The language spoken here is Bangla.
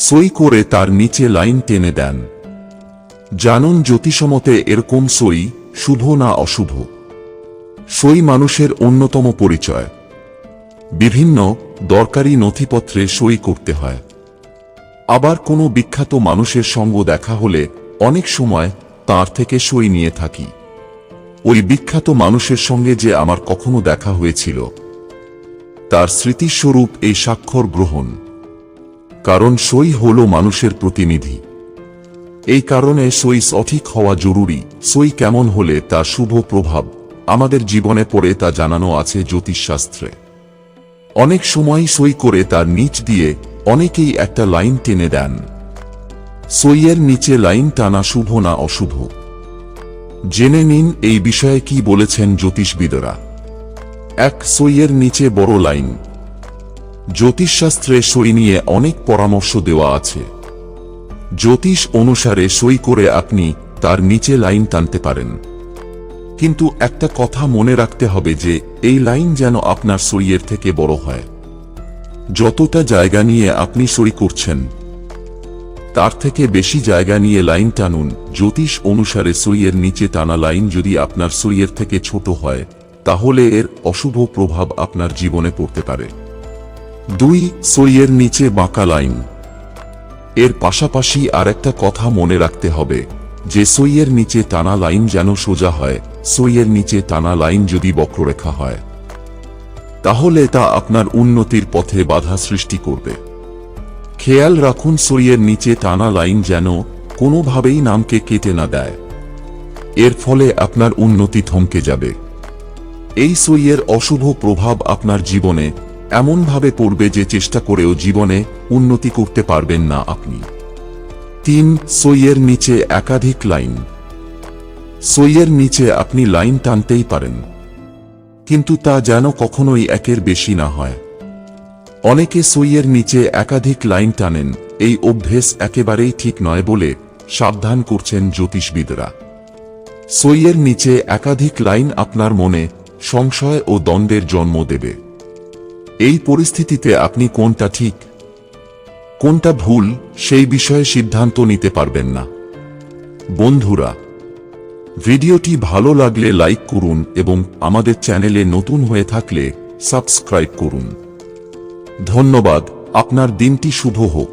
সই করে তার নিচে লাইন টেনে দেন। জানুন জ্যোতিষমতে এরকম সই শুভ না অশুভ। সই মানুষের অন্যতম পরিচয়। বিভিন্ন দরকারি নথিপত্রে সই করতে হয়। আবার কোনো বিখ্যাত মানুষের সঙ্গ দেখা হলে অনেক সময় তার থেকে সই নিয়ে থাকি। ওই বিখ্যাত মানুষের সঙ্গে যে আমার কখনো দেখা হয়েছিল, তার স্মৃতিস্বরূপ এই স্বাক্ষর গ্রহণ। কারণ সই হল মানুষের প্রতিনিধি। এই কারণে সই সঠিক হওয়া জরুরি। সই কেমন হলে তার শুভ প্রভাব আমাদের জীবনে পড়ে তা জানানো আছে জ্যোতিষশাস্ত্রে। অনেক সময় সই করে তার নিচ দিয়ে অনেকেই একটা লাইন টেনে দেন। সইয়ের নিচে লাইন টানা শুভ না অশুভ? জেনে নিন এই বিষয়ে কি বলেছেন জ্যোতিষবিদরা। 1. সইয়ের নিচে বড় লাইন। জ্যোতিষশাস্ত্রে সই নিয়ে অনেক পরামর্শ দেওয়া আছে। জ্যোতিষ অনুসারে সই করে আপনি তার নিচে লাইন টানতে পারেন, কিন্তু একটা কথা মনে রাখতে হবে যে এই লাইন যেন আপনার সইয়ের থেকে বড় হয়। যতটা জায়গা নিয়ে আপনি সই করছেন তার থেকে বেশি জায়গা নিয়ে লাইন টানুন। জ্যোতিষ অনুসারে সইয়ের নিচে টানা লাইন যদি আপনার সইয়ের থেকে ছোট হয়, তাহলে এর অশুভ প্রভাব আপনার জীবনে পড়তে পারে। 2. সইয়ের নিচে বাঁকা লাইন। এর পাশাপাশি আরেকটা কথা মনে রাখতে হবে যে সইয়ের নিচে টানা লাইন যেন সোজা হয়। সইয়ের নিচে টানা লাইন যদি বক্ররেখা হয়, তাহলে তা আপনার উন্নতির পথে বাধা সৃষ্টি করবে। খেয়াল রাখুন সইয়ের নিচে টানা লাইন যেন কোনোভাবেই নামকে কেটে না দেয়। এর ফলে আপনার উন্নতি থমকে যাবে। এই সইয়ের অশুভ প্রভাব আপনার জীবনে এমনভাবে পড়বে যে চেষ্টা করেও জীবনে উন্নতি করতে পারবেন না আপনি। 3. সইয়ের নিচে একাধিক লাইন। সইয়ের নিচে আপনি লাইন টানতেই পারেন, কিন্তু তা যেন কখনোই একের বেশি না হয়। অনেকে সইয়ের নিচে একাধিক লাইন টানেন। এই অভ্যেস একেবারেই ঠিক নয় বলে সাবধান করছেন জ্যোতিষবিদরা। সইয়ের নিচে একাধিক লাইন আপনার মনে সংশয় ও দ্বন্দ্বের জন্ম দেবে। এই পরিস্থিতিতে আপনি কোনটা ঠিক কোনটা ভুল সেই বিষয়ে সিদ্ধান্ত নিতে পারবেন না। বন্ধুরা, ভিডিওটি ভালো লাগলে লাইক করুন এবং আমাদের চ্যানেলে নতুন হয়ে থাকলে সাবস্ক্রাইব করুন। ধন্যবাদ। আপনার দিনটি শুভ হোক।